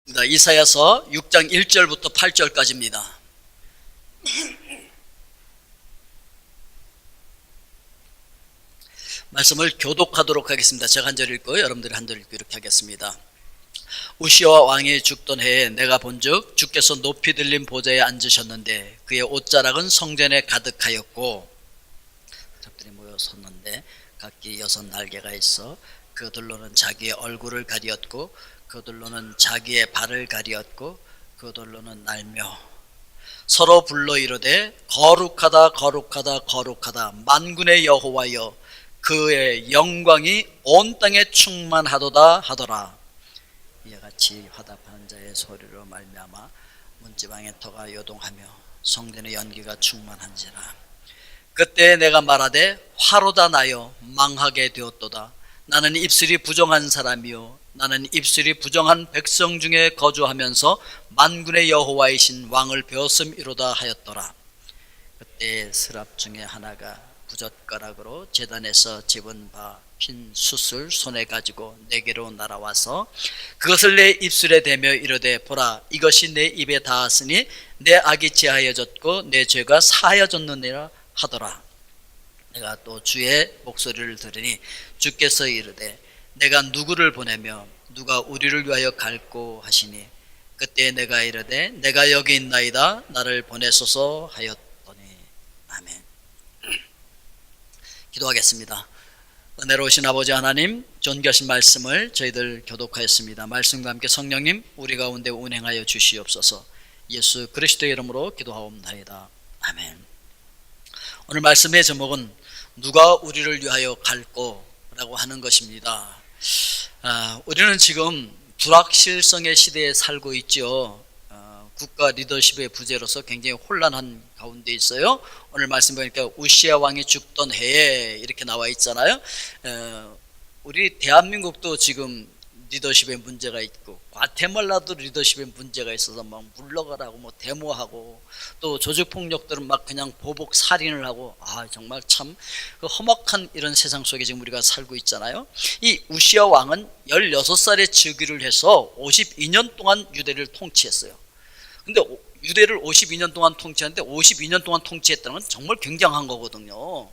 이사야서 6장 1절부터 8절까지입니다. 말씀을 교독하도록 하겠습니다. 제가 한 절 읽고 여러분들이 한 절 읽고 이렇게 하겠습니다. 우시아 왕이 죽던 해에 내가 본즉 주께서 높이 들린 보좌에 앉으셨는데 그의 옷자락은 성전에 가득하였고 사람들이 모여 섰는데 각기 6 날개가 있어 그들로는 자기의 얼굴을 가리었고 그들로는 자기의 발을 가리었고 그들로는 날며 서로 불러 이르되 거룩하다 거룩하다 거룩하다 만군의 여호와여 그의 영광이 온 땅에 충만하도다 하더라. 이와 같이 화답하는 자의 소리로 말미암아 문지방의 터가 요동하며 성전의 연기가 충만한지라. 그때 내가 말하되 화로다 나여 망하게 되었도다. 나는 입술이 부정한 사람이요 나는 입술이 부정한 백성 중에 거주하면서 만군의 여호와이신 왕을 배웠음이로다 하였더라. 그때 스랍 중에 하나가 부젓가락으로 제단에서 집은 바 핀 숯을 손에 가지고 내게로 날아와서 그것을 내 입술에 대며 이르되 보라 이것이 내 입에 닿았으니 내 악이 제하여졌고 내 죄가 사하여졌느니라 하더라. 내가 또 주의 목소리를 들으니 주께서 이르되 내가 누구를 보내며 누가 우리를 위하여 갈꼬 하시니 그때 내가 이르되 내가 여기 있나이다 나를 보내소서 하였더니 아멘. 기도하겠습니다. 은혜로우신 아버지 하나님, 존귀하신 말씀을 저희들 교독하였습니다. 말씀과 함께 성령님 우리 가운데 운행하여 주시옵소서. 예수 그리스도의 이름으로 기도하옵나이다. 아멘. 오늘 말씀의 제목은 누가 우리를 위하여 갈꼬 라고 하는 것입니다. 우리는 지금 불확실성의 시대에 살고 있죠. 국가 리더십의 부재로서 굉장히 혼란한 가운데 있어요. 오늘 말씀 보니까 우시아 왕이 죽던 해에 이렇게 나와 있잖아요. 우리 대한민국도 지금 리더십에 문제가 있고 과테말라도 리더십에 문제가 있어서 막 물러가라고 뭐 데모하고 또 조직폭력들은 막 그냥 보복 살인을 하고 정말 참 험악한 이런 세상 속에 지금 우리가 살고 있잖아요. 이 우시아 왕은 16살에 즉위를 해서 52년 동안 유대를 통치했어요. 근데 유대를 52년 동안 통치했는데 52년 동안 통치했다는 건 정말 굉장한 거거든요.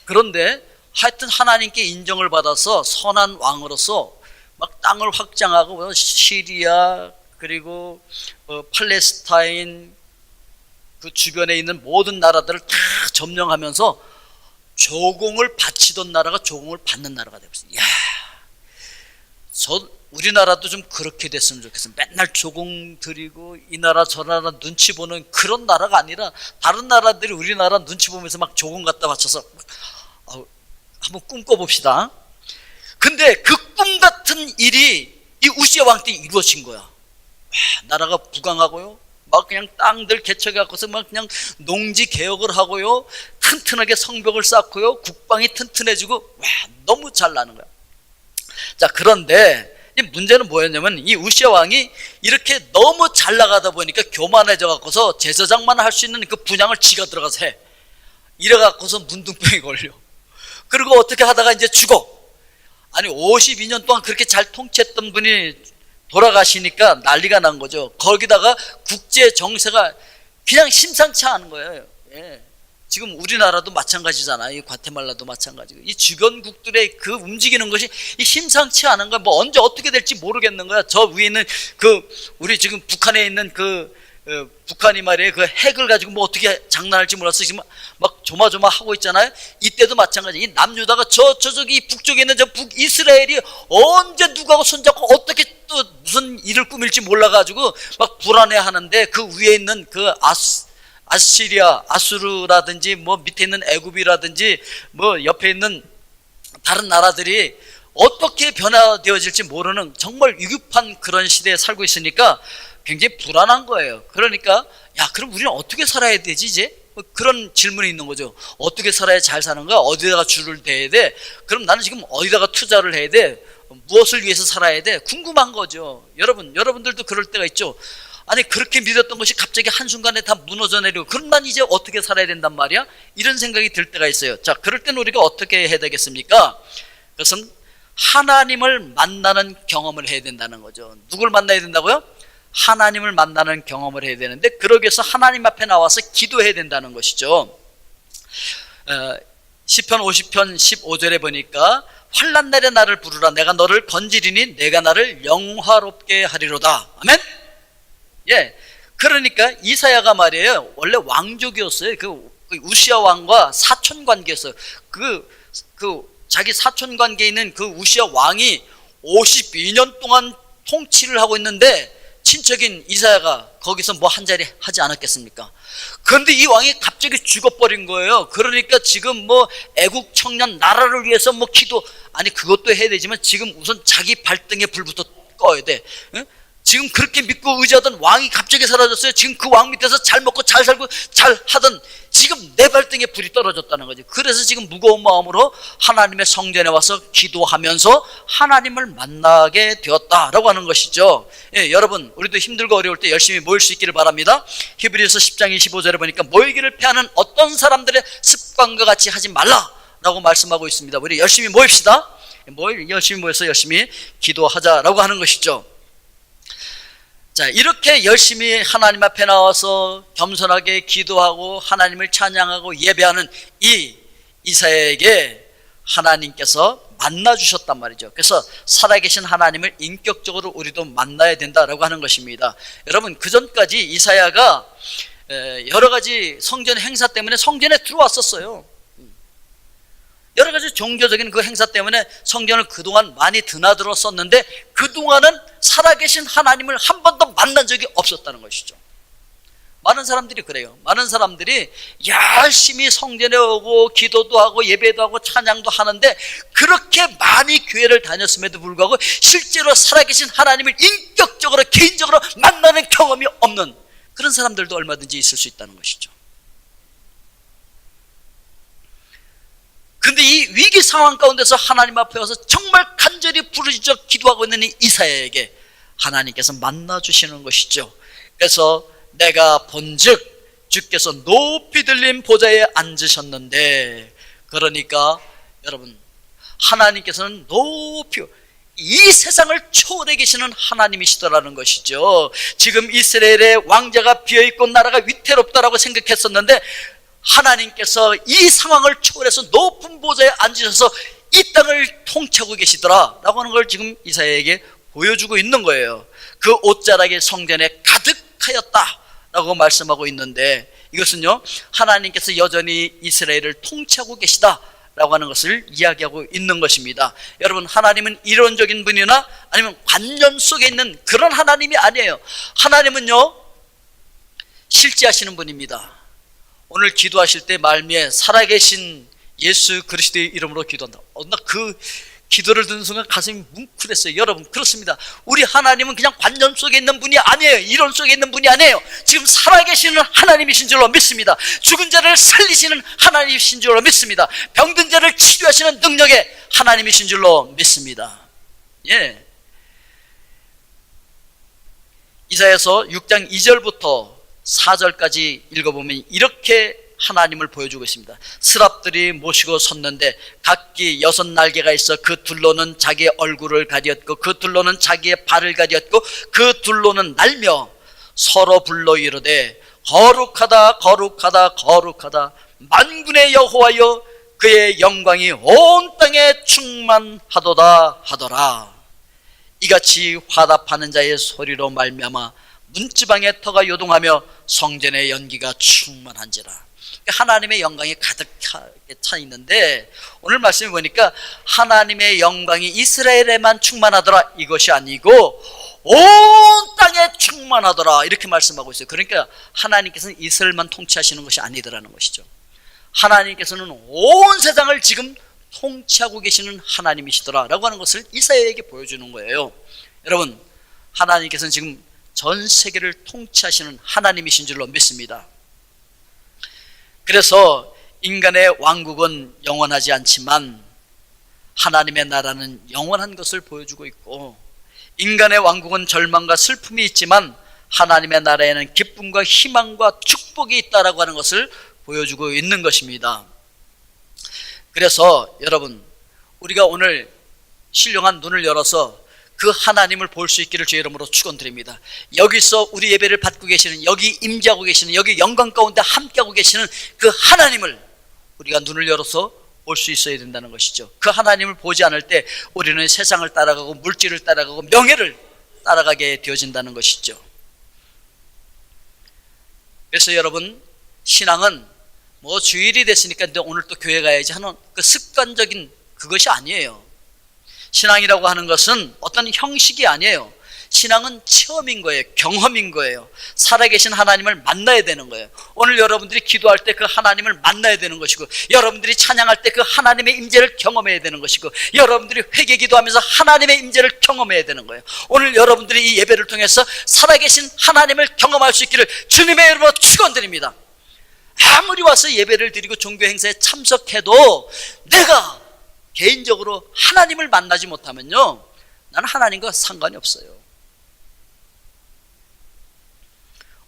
그런데 하여튼 하나님께 인정을 받아서 선한 왕으로서 막 땅을 확장하고 시리아 그리고 팔레스타인 그 주변에 있는 모든 나라들을 다 점령하면서 조공을 바치던 나라가 조공을 받는 나라가 되었어요. 우리나라도 좀 그렇게 됐으면 좋겠어요. 맨날 조공 드리고 이 나라 저 나라 눈치 보는 그런 나라가 아니라 다른 나라들이 우리나라 눈치 보면서 막 조공 갖다 바쳐서 한번 꿈꿔봅시다. 근데 그 꿈 같은 일이 이 우시아 왕 때 이루어진 거야. 나라가 부강하고요. 막 그냥 땅들 개척해갖고서 막 그냥 농지 개혁을 하고요. 튼튼하게 성벽을 쌓고요. 국방이 튼튼해지고 너무 잘 나는 거야. 자, 그런데 이 문제는 뭐였냐면 이 우시아 왕이 이렇게 너무 잘 나가다 보니까 교만해져 갖고서 제사장만 할 수 있는 그 분양을 지가 들어가서 해. 이래 갖고서 문둥병이 걸려. 그리고 어떻게 하다가 이제 죽어. 아니 52년 동안 그렇게 잘 통치했던 분이 돌아가시니까 난리가 난 거죠. 거기다가 국제 정세가 그냥 심상치 않은 거예요. 지금 우리나라도 마찬가지잖아요. 이 과테말라도 마찬가지고 이 주변국들의 그 움직이는 것이 이 심상치 않은 거야. 뭐 언제 어떻게 될지 모르겠는 거야. 저 위에 있는 우리 지금 북한에 있는 북한이 말이에요. 그 핵을 가지고 뭐 어떻게 장난할지 몰라서 지금 막 조마조마하고 있잖아요. 이때도 마찬가지. 이 남유다가 저기 북쪽에 있는 저 북이스라엘이 언제 누구하고 손잡고 어떻게 또 무슨 일을 꾸밀지 몰라가지고 막 불안해하는데 그 위에 있는 그 아시리아, 아수르라든지 뭐 밑에 있는 애굽이라든지 뭐 옆에 있는 다른 나라들이 어떻게 변화되어질지 모르는 정말 위급한 그런 시대에 살고 있으니까 굉장히 불안한 거예요. 그러니까 그럼 우리는 어떻게 살아야 되지 이제? 그런 질문이 있는 거죠. 어떻게 살아야 잘 사는 거야? 어디다가 줄을 대야 돼? 그럼 나는 지금 어디다가 투자를 해야 돼? 무엇을 위해서 살아야 돼? 궁금한 거죠. 여러분들도 그럴 때가 있죠. 아니 그렇게 믿었던 것이 갑자기 한순간에 다 무너져 내리고 그럼 난 이제 어떻게 살아야 된단 말이야? 이런 생각이 들 때가 있어요. 자, 그럴 때는 우리가 어떻게 해야 되겠습니까? 그것은 하나님을 만나는 경험을 해야 된다는 거죠. 누굴 만나야 된다고요? 하나님을 만나는 경험을 해야 되는데, 그러기 위해서 하나님 앞에 나와서 기도해야 된다는 것이죠. 시편 50편 15절에 보니까 환난 날에 나를 부르라, 내가 너를 건지리니 내가 나를 영화롭게 하리로다. 아멘. 예, 그러니까 이사야가 말이에요, 원래 왕족이었어요. 그 우시야 왕과 사촌 관계였어요. 그 자기 사촌 관계에 있는 그 우시야 왕이 52년 동안 통치를 하고 있는데, 친척인 이사야가 거기서 뭐 한 자리 하지 않았겠습니까? 그런데 이 왕이 갑자기 죽어버린 거예요. 그러니까 지금 뭐 애국 청년 나라를 위해서 뭐 기도, 아니 그것도 해야 되지만 지금 우선 자기 발등에 불부터 꺼야 돼. 응? 지금 그렇게 믿고 의지하던 왕이 갑자기 사라졌어요. 지금 그 왕 밑에서 잘 먹고 잘 살고 잘 하던, 지금 내 발등에 불이 떨어졌다는 거죠. 그래서 지금 무거운 마음으로 하나님의 성전에 와서 기도하면서 하나님을 만나게 되었다라고 하는 것이죠. 예, 여러분, 우리도 힘들고 어려울 때 열심히 모일 수 있기를 바랍니다. 히브리서 10장 25절에 보니까 모이기를 패하는 어떤 사람들의 습관과 같이 하지 말라라고 말씀하고 있습니다. 우리 열심히 모입시다. 열심히 모여서 열심히 기도하자라고 하는 것이죠. 자, 이렇게 열심히 하나님 앞에 나와서 겸손하게 기도하고 하나님을 찬양하고 예배하는 이 이사야에게 하나님께서 만나 주셨단 말이죠. 그래서 살아계신 하나님을 인격적으로 우리도 만나야 된다라고 하는 것입니다. 여러분, 그 전까지 이사야가 여러 가지 성전 행사 때문에 성전에 들어왔었어요. 여러 가지 종교적인 그 행사 때문에 성전을 그동안 많이 드나들었었는데, 그동안은 살아계신 하나님을 한 번도 만난 적이 없었다는 것이죠. 많은 사람들이 그래요. 많은 사람들이 열심히 성전에 오고 기도도 하고 예배도 하고 찬양도 하는데, 그렇게 많이 교회를 다녔음에도 불구하고 실제로 살아계신 하나님을 인격적으로 개인적으로 만나는 경험이 없는 그런 사람들도 얼마든지 있을 수 있다는 것이죠. 근데 이 위기 상황 가운데서 하나님 앞에 와서 정말 간절히 부르짖어 기도하고 있는 이 이사야에게 하나님께서 만나 주시는 것이죠. 그래서 내가 본즉 주께서 높이 들린 보좌에 앉으셨는데, 그러니까 여러분, 하나님께서는 높이 이 세상을 초월해 계시는 하나님이시더라는 것이죠. 지금 이스라엘의 왕자가 비어있고 나라가 위태롭다라고 생각했었는데, 하나님께서 이 상황을 초월해서 높은 보좌에 앉으셔서 이 땅을 통치하고 계시더라 라고 하는 걸 지금 이사야에게 보여주고 있는 거예요. 그 옷자락이 성전에 가득하였다 라고 말씀하고 있는데, 이것은요, 하나님께서 여전히 이스라엘을 통치하고 계시다 라고 하는 것을 이야기하고 있는 것입니다. 여러분, 하나님은 이론적인 분이나 아니면 관념 속에 있는 그런 하나님이 아니에요. 하나님은요, 실제하시는 분입니다. 오늘 기도하실 때 말미에 살아계신 예수 그리스도의 이름으로 기도한다. 나 그 기도를 듣는 순간 가슴이 뭉클했어요. 여러분, 그렇습니다. 우리 하나님은 그냥 관념 속에 있는 분이 아니에요. 이론 속에 있는 분이 아니에요. 지금 살아계시는 하나님이신 줄로 믿습니다. 죽은 자를 살리시는 하나님이신 줄로 믿습니다. 병든 자를 치료하시는 능력의 하나님이신 줄로 믿습니다. 예. 이사야서 6장 2절부터 4절까지 읽어보면 이렇게 하나님을 보여주고 있습니다. 스랍들이 모시고 섰는데 각기 6날개가 있어 그 둘로는 자기의 얼굴을 가리었고 그 둘로는 자기의 발을 가리었고 그 둘로는 날며 서로 불러 이르되 거룩하다 거룩하다 거룩하다 만군의 여호와여 그의 영광이 온 땅에 충만하도다 하더라. 이같이 화답하는 자의 소리로 말미암아 문지방의 터가 요동하며 성전의 연기가 충만한지라. 하나님의 영광이 가득하게 차 있는데, 오늘 말씀을 보니까 하나님의 영광이 이스라엘에만 충만하더라 이것이 아니고 온 땅에 충만하더라 이렇게 말씀하고 있어요. 그러니까 하나님께서는 이스라엘만 통치하시는 것이 아니더라는 것이죠. 하나님께서는 온 세상을 지금 통치하고 계시는 하나님이시더라 라고 하는 것을 이사야에게 보여주는 거예요. 여러분, 하나님께서는 지금 전 세계를 통치하시는 하나님이신 줄로 믿습니다. 그래서 인간의 왕국은 영원하지 않지만 하나님의 나라는 영원한 것을 보여주고 있고, 인간의 왕국은 절망과 슬픔이 있지만 하나님의 나라에는 기쁨과 희망과 축복이 있다라고 하는 것을 보여주고 있는 것입니다. 그래서 여러분, 우리가 오늘 신령한 눈을 열어서 그 하나님을 볼 수 있기를 주의 이름으로 축원드립니다. 여기서 우리 예배를 받고 계시는, 여기 임재하고 계시는, 여기 영광 가운데 함께하고 계시는 그 하나님을 우리가 눈을 열어서 볼 수 있어야 된다는 것이죠. 그 하나님을 보지 않을 때 우리는 세상을 따라가고 물질을 따라가고 명예를 따라가게 되어진다는 것이죠. 그래서 여러분, 신앙은 뭐 주일이 됐으니까 오늘 또 교회 가야지 하는 그 습관적인 그것이 아니에요. 신앙이라고 하는 것은 어떤 형식이 아니에요. 신앙은 체험인 거예요. 경험인 거예요. 살아계신 하나님을 만나야 되는 거예요. 오늘 여러분들이 기도할 때 그 하나님을 만나야 되는 것이고, 여러분들이 찬양할 때 그 하나님의 임재를 경험해야 되는 것이고, 여러분들이 회개 기도하면서 하나님의 임재를 경험해야 되는 거예요. 오늘 여러분들이 이 예배를 통해서 살아계신 하나님을 경험할 수 있기를 주님의 이름으로 축원드립니다. 아무리 와서 예배를 드리고 종교 행사에 참석해도 내가 개인적으로 하나님을 만나지 못하면요, 나는 하나님과 상관이 없어요.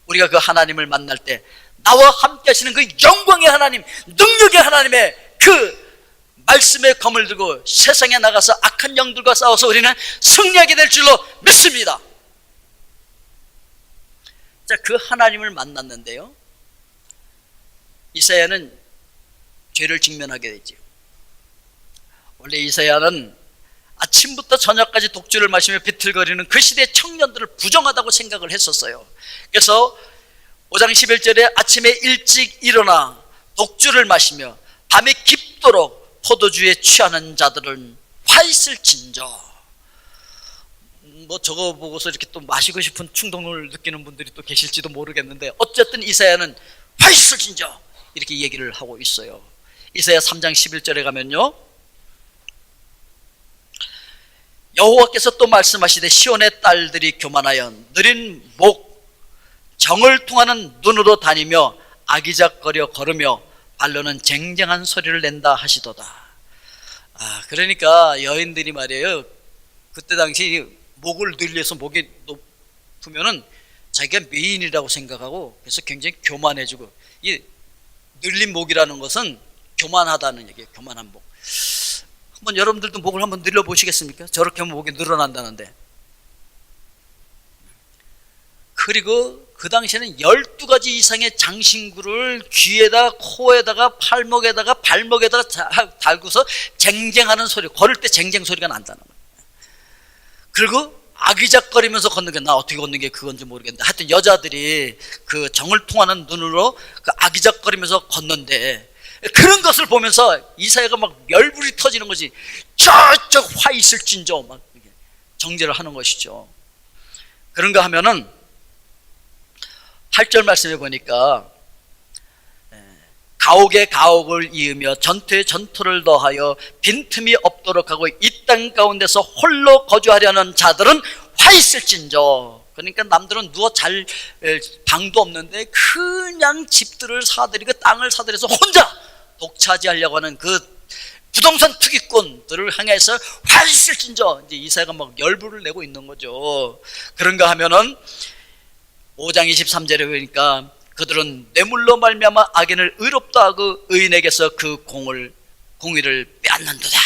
우리가 그 하나님을 만날 때 나와 함께 하시는 그 영광의 하나님, 능력의 하나님의 그 말씀의 검을 들고 세상에 나가서 악한 영들과 싸워서 우리는 승리하게 될 줄로 믿습니다. 자, 그 하나님을 만났는데요, 이사야는 죄를 직면하게 되죠. 원래 이사야는 아침부터 저녁까지 독주를 마시며 비틀거리는 그 시대의 청년들을 부정하다고 생각을 했었어요. 그래서 5장 11절에 아침에 일찍 일어나 독주를 마시며 밤에 깊도록 포도주에 취하는 자들은 화 있을진저. 뭐 저거 보고서 이렇게 또 마시고 싶은 충동을 느끼는 분들이 또 계실지도 모르겠는데, 어쨌든 이사야는 화 있을진저 이렇게 얘기를 하고 있어요. 이사야 3장 11절에 가면요, 여호와께서 또 말씀하시되 시온의 딸들이 교만하여 느린 목 정을 통하는 눈으로 다니며 아기작거려 걸으며 발로는 쟁쟁한 소리를 낸다 하시도다. 그러니까 여인들이 말이에요, 그때 당시 목을 늘려서 목이 높으면은 자기가 미인이라고 생각하고, 그래서 굉장히 교만해지고, 이 늘린 목이라는 것은 교만하다는 얘기예요. 교만한 목. 한번 여러분들도 목을 한번 늘려 보시겠습니까? 저렇게 하면 목이 늘어난다는데. 그리고 그 당시에는 12가지 이상의 장신구를 귀에다, 코에다가, 팔목에다가, 발목에다가 달고서 쟁쟁하는 소리, 걸을 때 쟁쟁 소리가 난다는 거예요. 그리고 아기작거리면서 걷는 게, 나 어떻게 걷는 게 그건지 모르겠는데, 하여튼 여자들이 그 정을 통하는 눈으로 그 아기작거리면서 걷는데, 그런 것을 보면서 이사야가 막 열불이 터지는 것이, 저쪽 화 있을진저 막 정죄를 하는 것이죠. 그런가 하면은 8절 말씀에 보니까 가옥에 가옥을 이으며 전투에 전투를 더하여 빈틈이 없도록 하고 이 땅 가운데서 홀로 거주하려는 자들은 화 있을진저. 그러니까 남들은 누워 잘 방도 없는데 그냥 집들을 사들이고 땅을 사들여서 혼자 독차지하려고 하는 그 부동산 투기꾼들을 향해서 화 있을진저. 이제 이사야가 막 열불을 내고 있는 거죠. 그런가 하면은 5장 23절에 보니까 그들은 뇌물로 말미암아 악인을 의롭다 하고 의인에게서 그 공의를 빼앗는도다.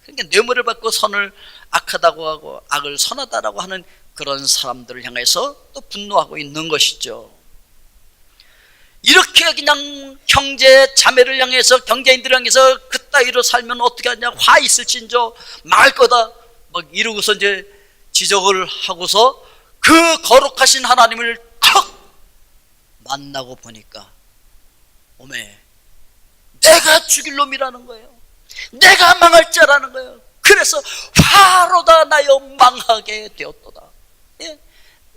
그러니까 뇌물을 받고 선을 악하다고 하고 악을 선하다라고 하는 그런 사람들을 향해서 또 분노하고 있는 것이죠. 이렇게 그냥 형제 자매를 향해서, 경제인들을 향해서 그따위로 살면 어떻게 하냐, 화 있을진저, 망할 거다 막 이러고서 이제 지적을 하고서 그 거룩하신 하나님을 턱 만나고 보니까, 오메, 내가 죽일 놈이라는 거예요. 내가 망할 자라는 거예요. 그래서 화로다 나여 망하게 되었도다. 예?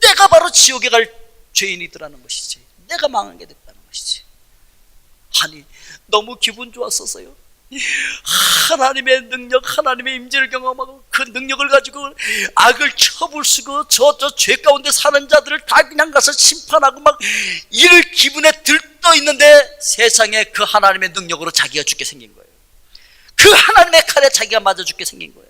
내가 바로 지옥에 갈 죄인이더라는 것이지. 내가 망하게 됐다는 것이지. 아니, 너무 기분 좋았었어요. 하나님의 능력, 하나님의 임재를 경험하고 그 능력을 가지고 악을 쳐부수고 저 죄 가운데 사는 자들을 다 그냥 가서 심판하고 막 이럴 기분에 들떠 있는데, 세상에 그 하나님의 능력으로 자기가 죽게 생긴 거예요. 그 하나님의 칼에 자기가 맞아 죽게 생긴 거예요.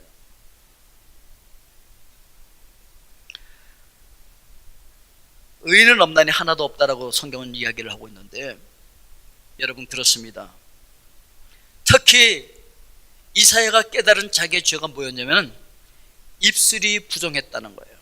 의인은 없나니 하나도 없다라고 성경은 이야기를 하고 있는데, 여러분 들었습니다. 특히 이사야가 깨달은 자기의 죄가 뭐였냐면 입술이 부정했다는 거예요.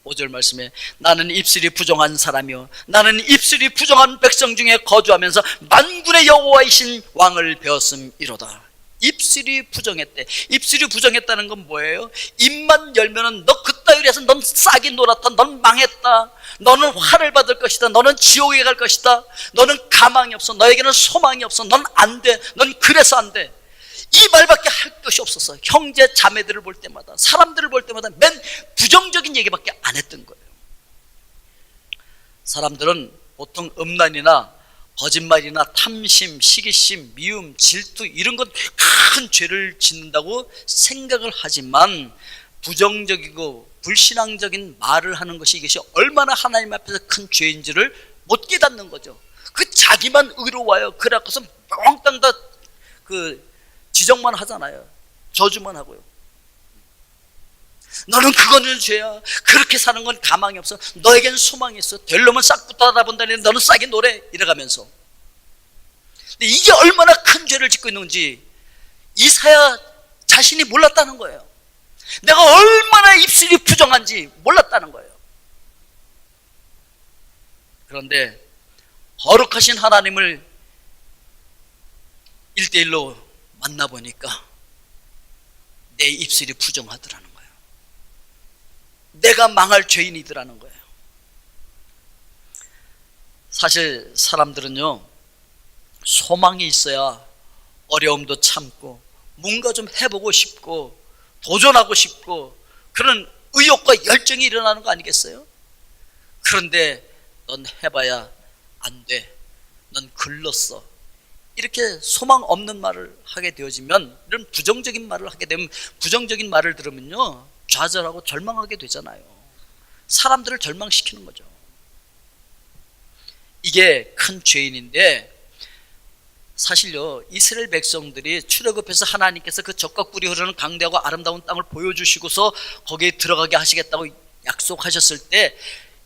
5절 말씀에 나는 입술이 부정한 사람이요 나는 입술이 부정한 백성 중에 거주하면서 만군의 여호와이신 왕을 배웠음이로다. 입술이 부정했대. 입술이 부정했다는 건 뭐예요? 입만 열면은 너 그따위로 해서 넌 싹이 놀았다, 넌 망했다, 너는 화를 받을 것이다, 너는 지옥에 갈 것이다, 너는 가망이 없어, 너에게는 소망이 없어, 넌 안 돼, 넌 그래서 안 돼. 이 말밖에 할 것이 없었어. 형제 자매들을 볼 때마다, 사람들을 볼 때마다 맨 부정적인 얘기밖에 안 했던 거예요. 사람들은 보통 음란이나 거짓말이나 탐심, 시기심, 미움, 질투 이런 건 큰 죄를 짓는다고 생각을 하지만 부정적이고 불신앙적인 말을 하는 것이 이것이 얼마나 하나님 앞에서 큰 죄인지를 못 깨닫는 거죠. 그 자기만 의로워요. 그래갖고서 멍땅 다 지적만 하잖아요. 저주만 하고요. 너는 그거는 죄야. 그렇게 사는 건 가망이 없어. 너에겐 소망이 있어. 될 놈은 싹부터 알아본다니 너는 싹이 노래 이래가면서. 근데 이게 얼마나 큰 죄를 짓고 있는지 이사야 자신이 몰랐다는 거예요. 내가 얼마나 입술이 부정한지 몰랐다는 거예요. 그런데 거룩하신 하나님을 1대1로 만나보니까 내 입술이 부정하더라는 거예요. 내가 망할 죄인이더라는 거예요. 사실 사람들은요, 소망이 있어야 어려움도 참고 뭔가 좀 해보고 싶고 도전하고 싶고 그런 의욕과 열정이 일어나는 거 아니겠어요? 그런데 넌 해봐야 안 돼, 넌 글렀어, 이렇게 소망 없는 말을 하게 되어지면, 이런 부정적인 말을 하게 되면, 부정적인 말을 들으면요 좌절하고 절망하게 되잖아요. 사람들을 절망시키는 거죠. 이게 큰 죄인인데, 사실요 이스라엘 백성들이 출애굽해서 하나님께서 그 적과 꿀이 흐르는 강대하고 아름다운 땅을 보여주시고서 거기에 들어가게 하시겠다고 약속하셨을 때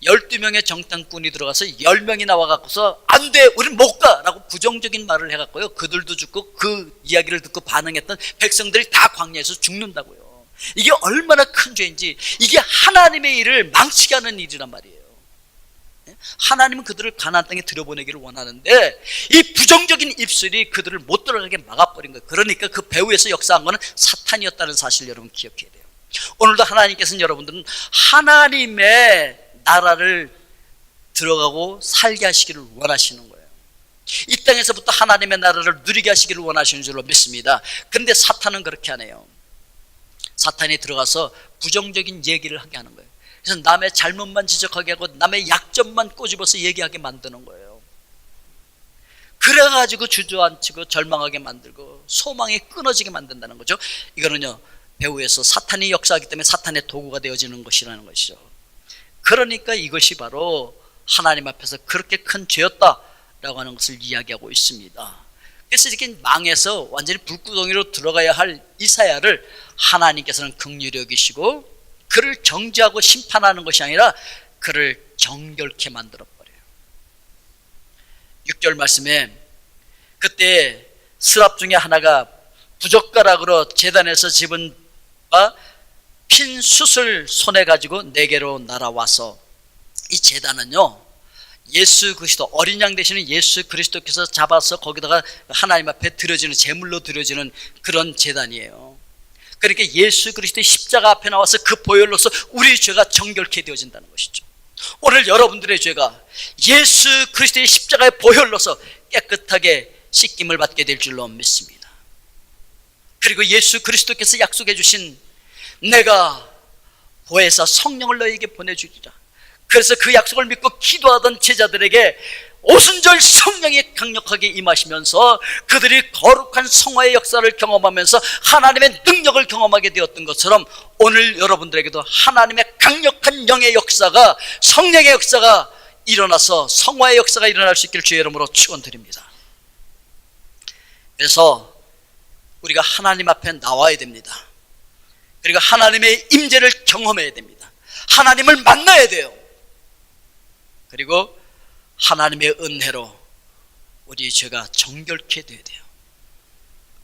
12명의 정탐꾼이 들어가서 10명이 나와갖고서 안 돼, 우린 못 가 라고 부정적인 말을 해갖고요, 그들도 죽고 그 이야기를 듣고 반응했던 백성들이 다 광야에서 죽는다고요. 이게 얼마나 큰 죄인지, 이게 하나님의 일을 망치게 하는 일이란 말이에요. 하나님은 그들을 가나안 땅에 들여보내기를 원하는데 이 부정적인 입술이 그들을 못 들어가게 막아버린 거예요. 그러니까 그 배후에서 역사한 거는 사탄이었다는 사실을 여러분 기억해야 돼요. 오늘도 하나님께서는 여러분들은 하나님의 나라를 들어가고 살게 하시기를 원하시는 거예요. 이 땅에서부터 하나님의 나라를 누리게 하시기를 원하시는 줄로 믿습니다. 그런데 사탄은 그렇게 안 해요. 사탄이 들어가서 부정적인 얘기를 하게 하는 거예요. 그래서 남의 잘못만 지적하게 하고 남의 약점만 꼬집어서 얘기하게 만드는 거예요. 그래가지고 주저앉히고 절망하게 만들고 소망이 끊어지게 만든다는 거죠. 이거는요 배후에서 사탄이 역사하기 때문에 사탄의 도구가 되어지는 것이라는 것이죠. 그러니까 이것이 바로 하나님 앞에서 그렇게 큰 죄였다라고 하는 것을 이야기하고 있습니다. 그래서 이렇게 망해서 완전히 불구덩이로 들어가야 할 이사야를 하나님께서는 긍휼히 여기시고 그를 정죄하고 심판하는 것이 아니라 그를 정결케 만들어버려요. 6절 말씀에 그때 스랍 중에 하나가 부젓가락으로 제단에서 집은 핀 숯을 손에 가지고 내게로 날아와서, 이 제단은요 예수 그리스도, 어린 양 되시는 예수 그리스도께서 잡아서 거기다가 하나님 앞에 드려지는, 제물로 드려지는 그런 제단이에요. 그러니까 예수 그리스도의 십자가 앞에 나와서 그 보혈로서 우리의 죄가 정결케 되어진다는 것이죠. 오늘 여러분들의 죄가 예수 그리스도의 십자가의 보혈로서 깨끗하게 씻김을 받게 될 줄로 믿습니다. 그리고 예수 그리스도께서 약속해 주신 내가 보혜사 성령을 너에게 보내주리라, 그래서 그 약속을 믿고 기도하던 제자들에게 오순절 성령이 강력하게 임하시면서 그들이 거룩한 성화의 역사를 경험하면서 하나님의 능력을 경험하게 되었던 것처럼 오늘 여러분들에게도 하나님의 강력한 영의 역사가, 성령의 역사가 일어나서 성화의 역사가 일어날 수 있기를 주의 이름으로 축원드립니다. 그래서 우리가 하나님 앞에 나와야 됩니다. 그리고 하나님의 임재를 경험해야 됩니다. 하나님을 만나야 돼요. 그리고 하나님의 은혜로 우리 죄가 정결케 되어야 돼요.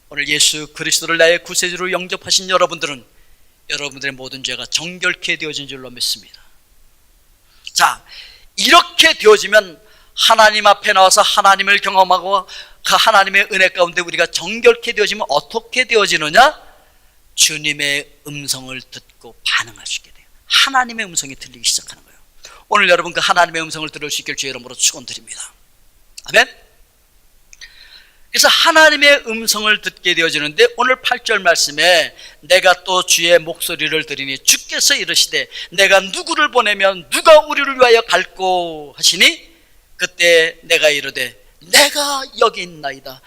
오늘 예수 그리스도를 나의 구세주로 영접하신 여러분들은 여러분들의 모든 죄가 정결케 되어진 줄로 믿습니다. 자, 이렇게 되어지면 하나님 앞에 나와서 하나님을 경험하고 그 하나님의 은혜 가운데 우리가 정결케 되어지면 어떻게 되어지느냐? 주님의 음성을 듣고 반응할 수 있게 돼요. 하나님의 음성이 들리기 시작하는 거예요. 오늘 여러분 그 하나님의 음성을 들을 수 있길 주의 이름으로 축원드립니다. 아멘. 그래서 하나님의 음성을 듣게 되어지는데 오늘 8절 말씀에 내가 또 주의 목소리를 들으니 주께서 이르시되 내가 누구를 보내면 누가 우리를 위하여 갈꼬 하시니 그때 내가 이르되 내가 여기 있나이다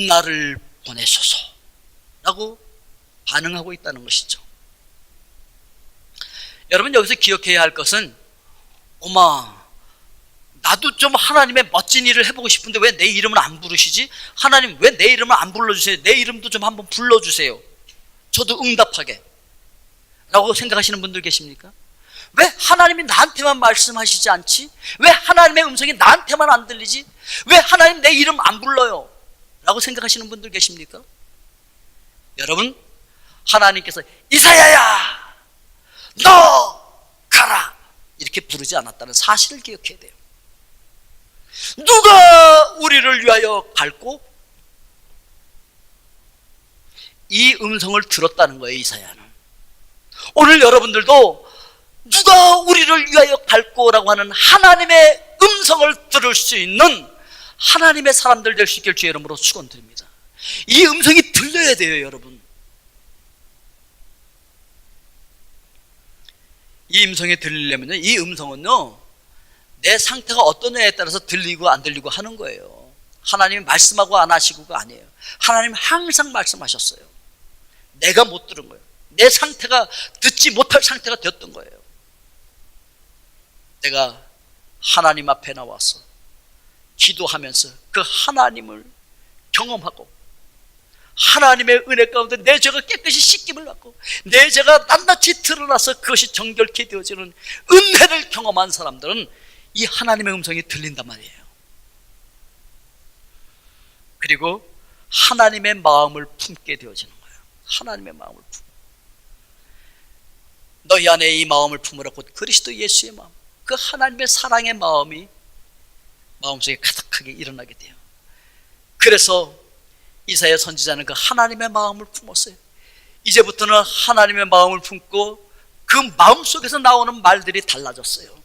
나를 보내소서 라고 반응하고 있다는 것이죠. 여러분 여기서 기억해야 할 것은 어마 나도 좀 하나님의 멋진 일을 해보고 싶은데 왜 내 이름을 안 부르시지? 하나님 왜 내 이름을 안 불러주세요? 내 이름도 좀 한번 불러주세요. 저도 응답하게 라고 생각하시는 분들 계십니까? 왜 하나님이 나한테만 말씀하시지 않지? 왜 하나님의 음성이 나한테만 안 들리지? 왜 하나님 내 이름 안 불러요? 라고 생각하시는 분들 계십니까? 여러분 하나님께서 이사야야 너 가라 이렇게 부르지 않았다는 사실을 기억해야 돼요. 누가 우리를 위하여 갈고? 이 음성을 들었다는 거예요. 이사야는. 오늘 여러분들도 누가 우리를 위하여 갈고라고 하는 하나님의 음성을 들을 수 있는 하나님의 사람들 될 수 있길 주의 이름으로 축원드립니다. 이 음성이 들려야 돼요. 여러분 이 음성이 들리려면요 이 음성은요 내 상태가 어떠냐에 따라서 들리고 안 들리고 하는 거예요. 하나님이 말씀하고 안 하시고가 아니에요. 하나님 항상 말씀하셨어요. 내가 못 들은 거예요. 내 상태가 듣지 못할 상태가 되었던 거예요. 내가 하나님 앞에 나와서 기도하면서 그 하나님을 경험하고 하나님의 은혜 가운데 내 죄가 깨끗이 씻김을 받고 내 죄가 낱낱이 드러나서 그것이 정결케 되어지는 은혜를 경험한 사람들은 이 하나님의 음성이 들린단 말이에요. 그리고 하나님의 마음을 품게 되어지는 거예요. 하나님의 마음을 품. 너희 안에 이 마음을 품으라 곧 그리스도 예수의 마음, 그 하나님의 사랑의 마음이 마음속에 가득하게 일어나게 돼요. 그래서 이사야 선지자는 그 하나님의 마음을 품었어요. 이제부터는 하나님의 마음을 품고 그 마음속에서 나오는 말들이 달라졌어요.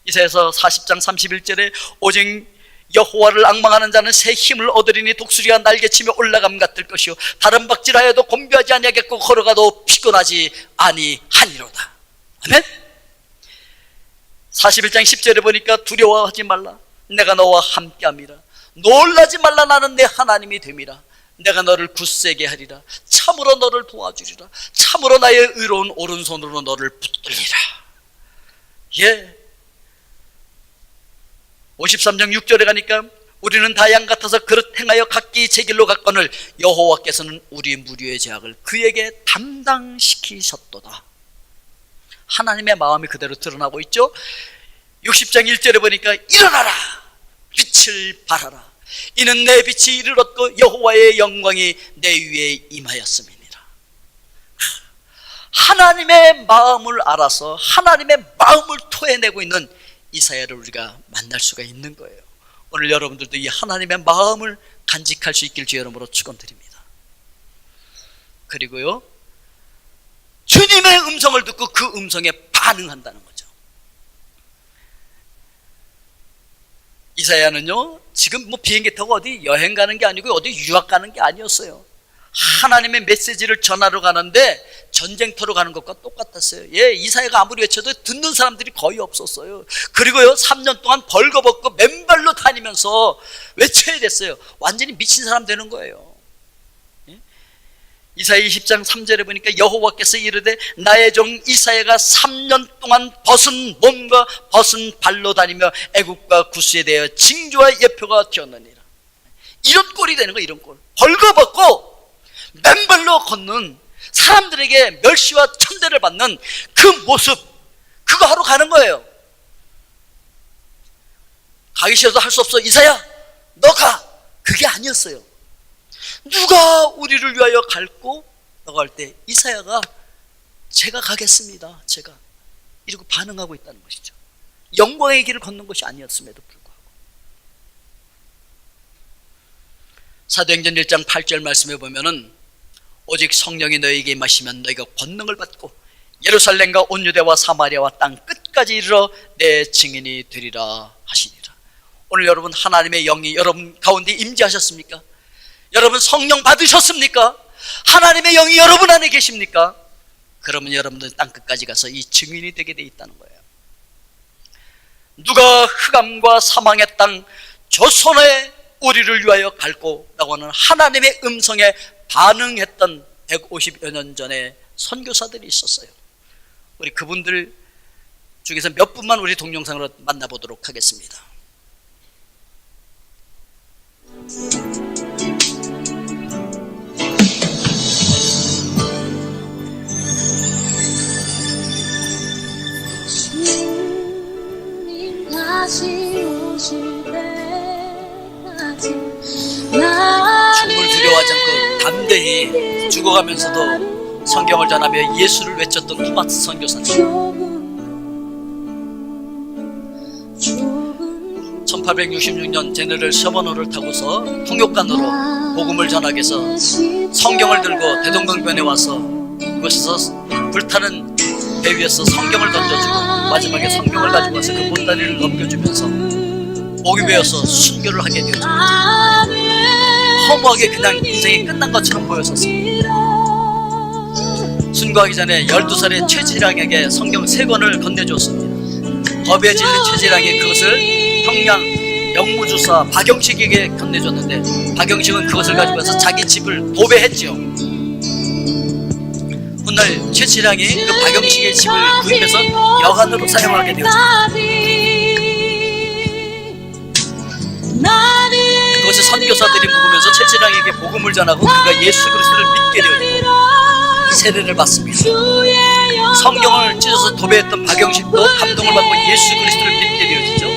이사야서 40장 31절에 오직 여호와를 앙망하는 자는 새 힘을 얻으리니 독수리가 날개치며 올라감 같을 것이요 다른 박질하여도 곤비하지 아니하겠고 걸어가도 피곤하지 아니하니로다. 아멘. 41장 10절에 보니까 두려워하지 말라 내가 너와 함께함이라 놀라지 말라 나는 내 하나님이 됨이라 내가 너를 굳세게 하리라 참으로 너를 도와주리라 참으로 나의 의로운 오른손으로 너를 붙들리라. 예. 53장 6절에 가니까 우리는 다 양 같아서 그릇 행하여 각기 제 길로 갔거늘 여호와께서는 우리 무리의 죄악을 그에게 담당시키셨도다. 하나님의 마음이 그대로 드러나고 있죠. 60장 1절에 보니까 일어나라 빛을 발하라 이는 내 빛이 이르렀고 여호와의 영광이 내 위에 임하였음이니라. 하나님의 마음을 알아서 하나님의 마음을 토해내고 있는 이사야를 우리가 만날 수가 있는 거예요. 오늘 여러분들도 이 하나님의 마음을 간직할 수 있길 주의 이름으로 축원드립니다. 그리고요 주님의 음성을 듣고 그 음성에 반응한다는 거죠. 이사야는요 지금 뭐 비행기 타고 어디 여행 가는 게 아니고 어디 유학 가는 게 아니었어요. 하나님의 메시지를 전하러 가는데 전쟁터로 가는 것과 똑같았어요. 예, 이사야가 아무리 외쳐도 듣는 사람들이 거의 없었어요. 그리고요 3년 동안 벌거벗고 맨발로 다니면서 외쳐야 됐어요. 완전히 미친 사람 되는 거예요. 예? 이사야 20장 3절에 보니까 여호와께서 이르되 나의 종 이사야가 3년 동안 벗은 몸과 벗은 발로 다니며 애국과 구스에 대하여 징조와 예표가 되었느니라. 이런 꼴이 되는 거예요. 이런 꼴. 벌거벗고 맨발로 걷는 사람들에게 멸시와 천대를 받는 그 모습, 그거 하러 가는 거예요. 가기 싫어도 할 수 없어. 이사야 너 가. 그게 아니었어요. 누가 우리를 위하여 갈고? 라고 할 때 이사야가 제가 가겠습니다. 제가 이러고 반응하고 있다는 것이죠. 영광의 길을 걷는 것이 아니었음에도 불구하고. 사도행전 1장 8절 말씀에 보면은 오직 성령이 너희에게 임하시면 너희가 권능을 받고 예루살렘과 온 유대와 사마리아와 땅 끝까지 이르러 내 증인이 되리라 하시니라. 오늘 여러분 하나님의 영이 여러분 가운데 임재하셨습니까? 여러분 성령 받으셨습니까? 하나님의 영이 여러분 안에 계십니까? 그러면 여러분들 땅 끝까지 가서 이 증인이 되게 돼 있다는 거예요. 누가 흑암과 사망의 땅 조선의 우리를 위하여 갈고 라고 하는 하나님의 음성에 반응했던 150여 년 전에 선교사들이 있었어요. 우리 그분들 중에서 몇 분만 우리 동영상으로 만나보도록 하겠습니다. 다시 오실 때까지 죽음을 두려워하지 않고 담대히 죽어가면서도 성경을 전하며 예수를 외쳤던 토마스 선교사님. 1866년 제네럴 셔먼호를 타고서 통역관으로 복음을 전하기 위해서 성경을 들고 대동강변에 와서 그곳에서 불타는 배 위에서 성경을 던져주고 마지막에 성경을 가지고 와서 그 보따리를 넘겨주면서 목이 베어서 순교를 하게 되었습니다. 허무하게 그냥 인생이 끝난 것처럼 보였었습니다. 순교하기 전에 12살의 최지랑에게 성경 3권을 건네줬습니다. 법에 질린 최지랑이 그것을 평양 영무주사 박영식에게 건네줬는데 박영식은 그것을 가지고 와서 자기 집을 도배했지요. 훗날 최지랑이 그 박영식의 집을 구입해서 여관으로 사용하게 되었습니다. 그것을 선교사들이 묵으면서 최지랑에게 복음을 전하고 그가 예수 그리스도를 믿게 되었고 세례를 받습니다. 성경을 찢어서 도배했던 박영식도 감동을 받고 예수 그리스도를 믿게 되어지죠.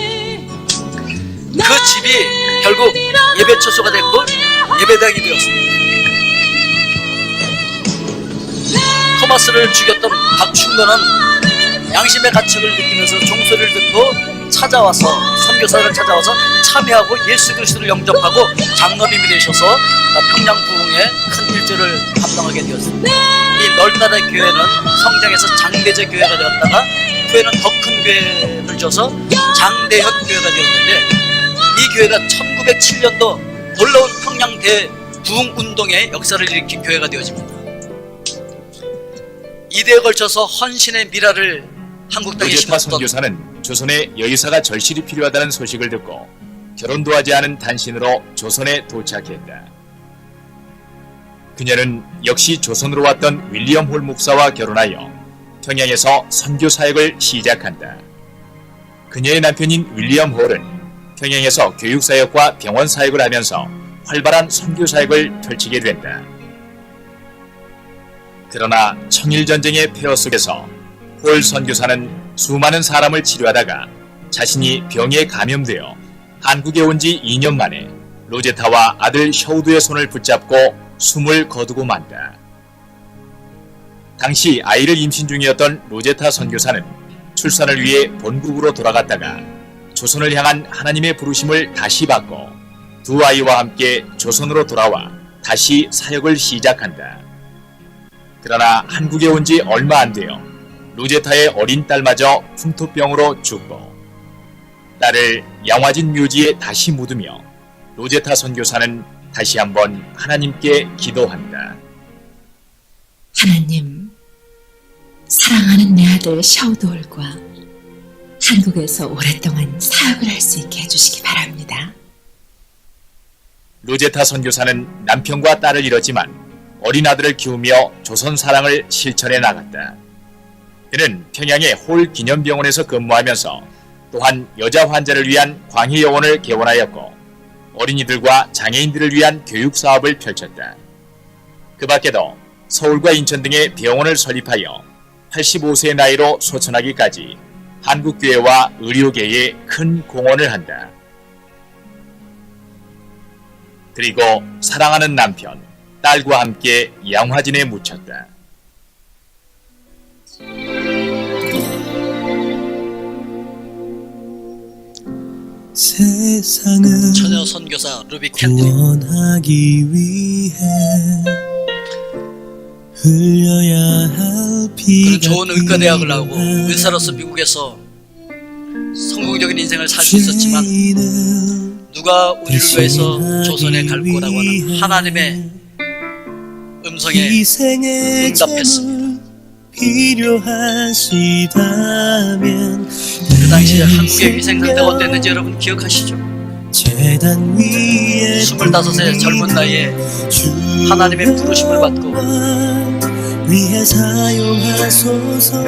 그 집이 결국 예배처소가 됐고 예배당이 되었습니다. 토마스를 죽였던 박충건은 양심의 가책을 느끼면서 종소리를 듣고 찾아와서 선교사를 찾아와서 참여하고 예수 그리스도를 영접하고 장로님이 되셔서 평양 부흥의 큰 일조를 감당하게 되었습니다. 이 널따라 교회는 성장해서 장대제 교회가 되었다가 후에는 더 큰 교회를 줘서 장대현 교회가 되었는데 이 교회가 1907년도 놀라운 평양 대부흥 운동의 역사를 일으킨 교회가 되어집니다. 이대에 걸쳐서 헌신의 미라를 한국 땅에 로제타 심었던 선교사는 조선에 여의사가 절실히 필요하다는 소식을 듣고 결혼도 하지 않은 단신으로 조선에 도착했다. 그녀는 역시 조선으로 왔던 윌리엄 홀 목사와 결혼하여 평양에서 선교 사역을 시작한다. 그녀의 남편인 윌리엄 홀은 평양에서 교육 사역과 병원 사역을 하면서 활발한 선교 사역을 펼치게 된다. 그러나 청일전쟁의 폐허 속에서 홀 선교사는 수많은 사람을 치료하다가 자신이 병에 감염되어 한국에 온 지 2년 만에 로제타와 아들 셔우드의 손을 붙잡고 숨을 거두고 만다. 당시 아이를 임신 중이었던 로제타 선교사는 출산을 위해 본국으로 돌아갔다가 조선을 향한 하나님의 부르심을 다시 받고 두 아이와 함께 조선으로 돌아와 다시 사역을 시작한다. 그러나 한국에 온 지 얼마 안 되어 로제타의 어린 딸마저 풍토병으로 죽고 딸을 양화진 묘지에 다시 묻으며 로제타 선교사는 다시 한번 하나님께 기도한다. 하나님, 사랑하는 내 아들 샤우드홀과 한국에서 오랫동안 사역을 할 수 있게 해주시기 바랍니다. 로제타 선교사는 남편과 딸을 잃었지만 어린 아들을 키우며 조선 사랑을 실천해 나갔다. 그는 평양의 홀 기념병원에서 근무하면서 또한 여자 환자를 위한 광희여원을 개원하였고 어린이들과 장애인들을 위한 교육 사업을 펼쳤다. 그 밖에도 서울과 인천 등의 병원을 설립하여 85세의 나이로 소천하기까지 한국교회와 의료계에 큰 공헌을 한다. 그리고 사랑하는 남편, 딸과 함께 양화진에 묻혔다. 세상을 처녀 선교사 루비 캔들이 구원하기 위해 흘려야 할 그는 피가 좋은 의과대학을 나오고 필요해. 의사로서 미국에서 성공적인 인생을 살 수 있었지만 죄인은 누가 우리를 위해서 조선에 갈 거라고 하는 하나님의 음성에 희생의 응답했습니다. 제물 필요하시다면 그 당시에 한국의 위생 상태가 어땠는지 여러분 기억하시죠? 재단 위에 25의 젊은 나이에 하나님의 부르심을 받고 위해 사용하소서.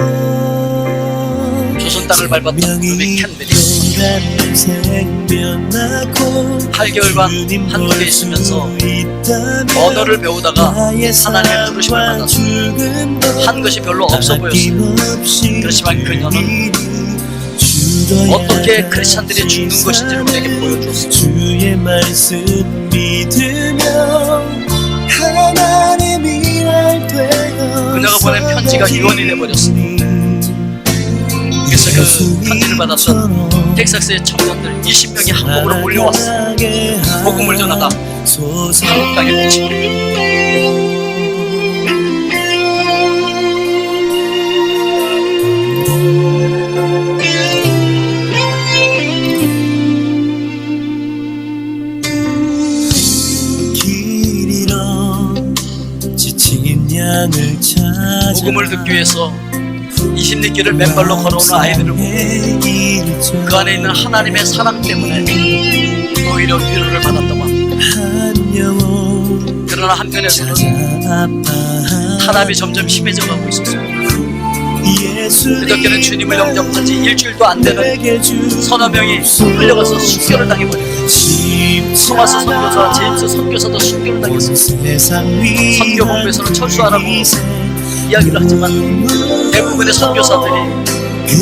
조선 땅을 밟았던 루비 캔들이 생명 낳고 8개월간 한국에 있으면서 언어를 배우다가 하나님의 부르심을 받았습니다. 한 것이 별로 없어 보였어요. 그렇지만 그녀는 어떻게 크리스찬들이 죽는 것인지를 우리에게 보여주었습니다. 주의 말씀 믿으며 하나님의 일할 되어 그녀가 보낸 편지가 유언이 되어버렸습니다. 그래서 그 편지를 받았던 텍사스의 청년들 20명이 한국으로 몰려왔어요. 복음을 전하다 한국 땅에 미치고 길 잃어 지친 양을 찾아 복음을 듣기 위해서 20리길을 맨발로 걸어오는 아이들을 보고 그 안에 있는 하나님의 사랑 때문에 오히려 위로를 받았다고 합니다. 그러나 한편에서는 탄압이 점점 심해져가고 있었습니다. 그저께는 주님을 영접한 지 일주일도 안 되는 서너 명이 끌려가서 순교를 당해버렸습니다. 토마스 선교사, 제임스 선교사도 순교를 당했습니다. 선교 본부에서는 철수하라고 이야기를 하지만 대부분의 선교사들이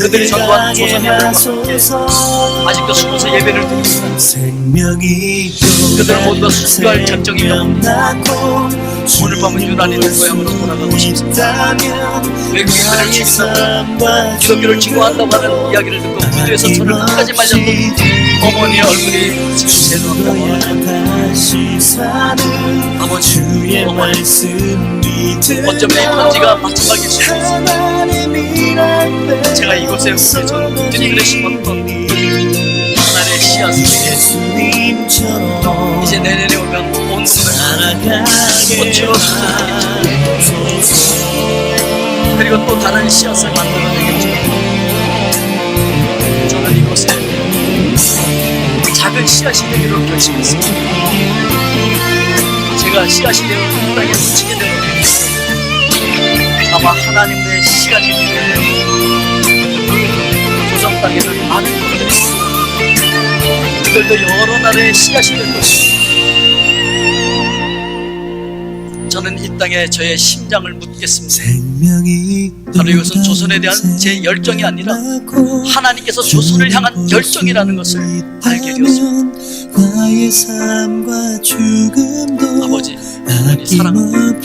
그들이 전도한 조선 예배를 받고 아직도 숨어서 예배를 드리고 있습니다. 그들 모두가 순교할 작정이며 오늘 밤은 유난히 내 고향으로 돌아가고 싶습니다. 외국인들을 죽인다고 기독교를 증오한다고 하는 이야기를 듣고 무대에서 저를 끝까지 맞았던 어머니의 얼굴이 지금 제 눈앞에 아버지, 어머니 어쩌면 이 편지가 마지막일 수도 있습니다. 제가 이곳에 오기 전 뒷뜰에 심었던 하나님의 씨앗을 이제 내년에 오면 온 동네를 꽃으로 수정하겠죠. 그리고 또 다른 씨앗을 만들어내겠죠. 저는 이곳에 작은 씨앗이 되기로 결심했습니다. 제가 씨앗이 되어 이 땅에 묻히게 되면 아마 하나님의 시간이 되면 조선 땅에는 많은 분들이 있습니다. 그들도 여러 나라의 씨앗이 될 것입니다. 저는 이 땅에 저의 심장을 묻겠습니다. 바로 이것은 조선에 대한 제 열정이 아니라 하나님께서 조선을 향한 열정이라는 것을 알게 되었습니다. 아버지, 하나님 사랑합니다.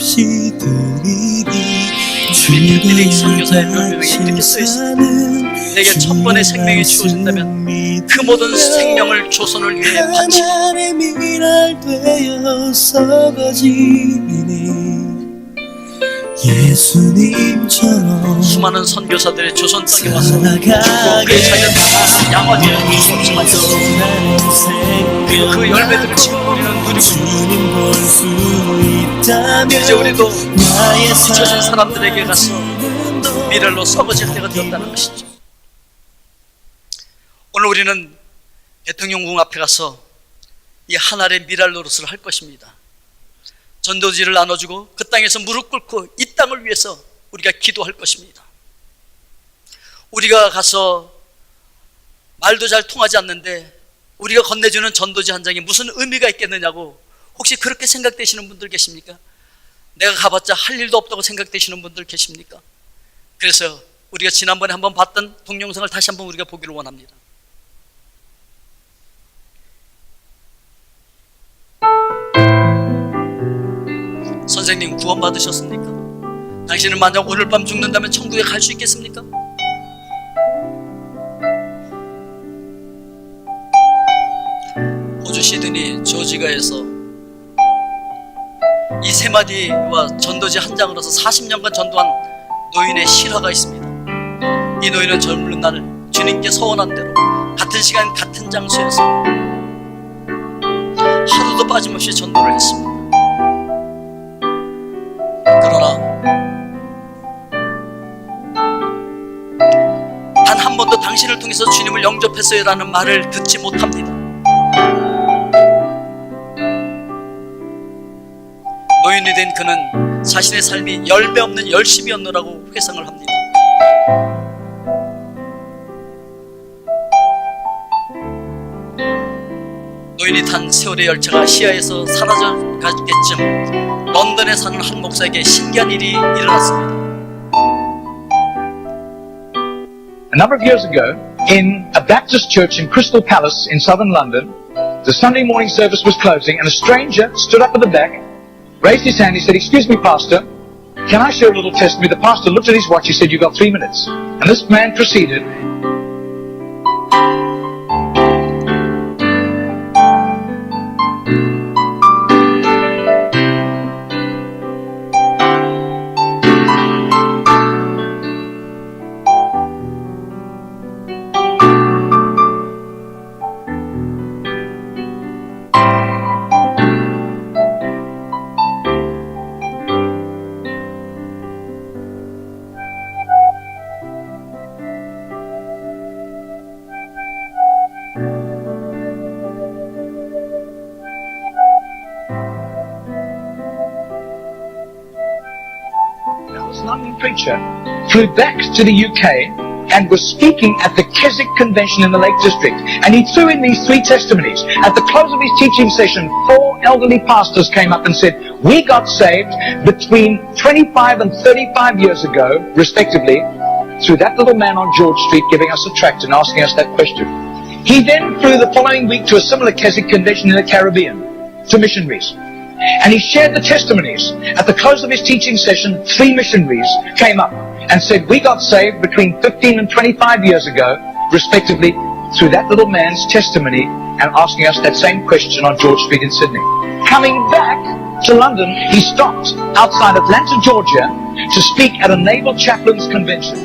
주님 캔들릭 선교사의 별명이 이렇게 써있습니다. 내게 첫 번의 생명이 주어진다면 그 모든 생명을 조선을 위해 바치리. 예수님처럼 수많은 선교사들의 조선 땅에 와서 주고 그의 자녀들이 양화되어 수없이 그리고 그 열매들을 지금 우리는 누리고 있습니다. 이제 우리도 잊혀진 사람들에게 가서 미랄로 썩어질 때가 되었다는 것이죠. 오늘 우리는 대통령궁 앞에 가서 이 하나의 미랄 노릇을 할 것입니다. 전도지를 나눠주고 그 땅에서 무릎 꿇고 이 땅을 위해서 우리가 기도할 것입니다. 우리가 가서 말도 잘 통하지 않는데 우리가 건네주는 전도지 한 장이 무슨 의미가 있겠느냐고 혹시 그렇게 생각되시는 분들 계십니까? 내가 가봤자 할 일도 없다고 생각되시는 분들 계십니까? 그래서 우리가 지난번에 한번 봤던 동영상을 다시 한번 우리가 보기를 원합니다. 선생님 구원 받으셨습니까? 당신은 만약 오늘 밤 죽는다면 천국에 갈 수 있겠습니까? 호주 시드니 조지가에서 이 세 마디와 전도지 한 장으로서 40년간 전도한 노인의 실화가 있습니다. 이 노인은 젊은 날 주님께 서원한 대로 같은 시간 같은 장소에서 하루도 빠짐없이 전도를 했습니다. 그러나 단 한 번도 당신을 통해서 주님을 영접했어요 라는 말을 듣지 못합니다. 노인이 된 그는 자신의 삶이 열매 없는 열심이었노라고 회상을 합니다. 노인이 탄 세월의 열차가 시야에서 사라져갈 때쯤 런던에 사는 한 목사에게 신기한 일이 일어났습니다. A number of years ago, in a Baptist church in Crystal Palace in southern London, the Sunday morning service was closing and a stranger stood up at the back, raised his hand, he said, "Excuse me, Pastor, can I share a little testimony?" The pastor looked at his watch, he said, "You've got 3 minutes." And this man proceeded. This London preacher flew back to the UK and was speaking at the Keswick Convention in the Lake District. And he threw in these 3 testimonies. At the close of his teaching session, 4 elderly pastors came up and said, "We got saved between 25 and 35 years ago, respectively, through that little man on George Street giving us a tract and asking us that question." He then flew the following week to a similar Keswick Convention in the Caribbean, to missionaries. And he shared the testimonies. At the close of his teaching session, 3 missionaries came up and said, "We got saved between 15 and 25 years ago, respectively, through that little man's testimony and asking us that same question on George Street in Sydney." Coming back to London, he stopped outside Atlanta, Georgia, to speak at a Naval Chaplains Convention.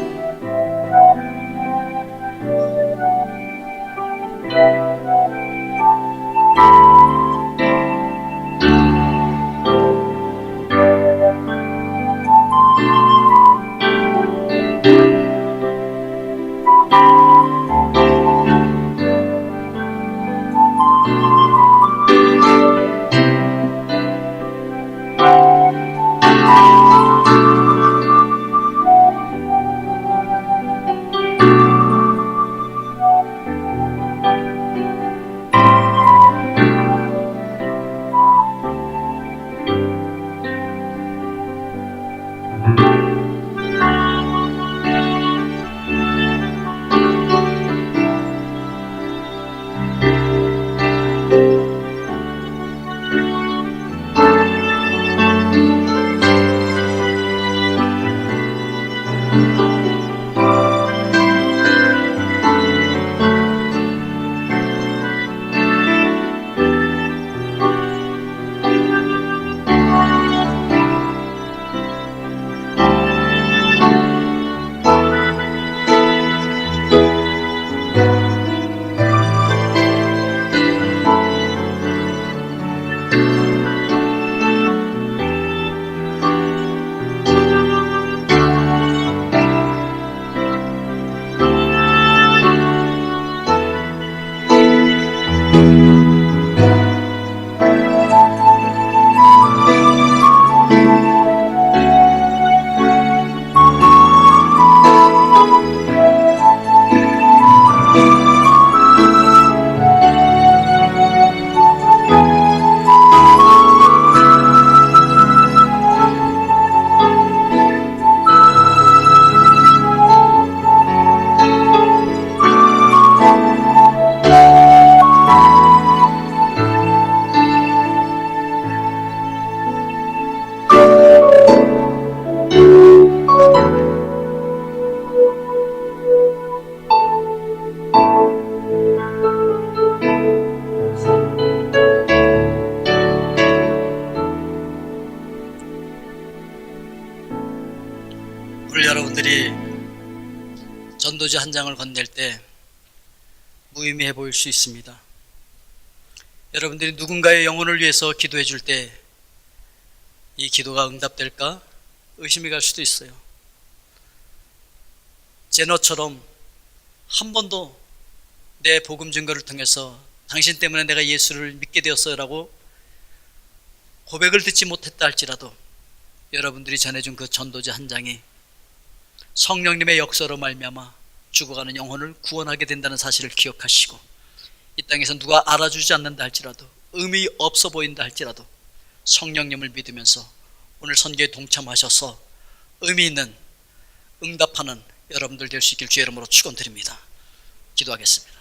전도지 한 장을 건넬 때 무의미해 보일 수 있습니다. 여러분들이 누군가의 영혼을 위해서 기도해 줄 때 이 기도가 응답될까 의심이 갈 수도 있어요. 제너처럼 한 번도 내 복음 증거를 통해서 당신 때문에 내가 예수를 믿게 되었어요 라고 고백을 듣지 못했다 할지라도 여러분들이 전해준 그 전도지 한 장이 성령님의 역사로 말미암아 죽어가는 영혼을 구원하게 된다는 사실을 기억하시고, 이 땅에서 누가 알아주지 않는다 할지라도, 의미 없어 보인다 할지라도 성령님을 믿으면서 오늘 선교에 동참하셔서 의미 있는 응답하는 여러분들 될 수 있길 주의 이름으로 축원드립니다. 기도하겠습니다.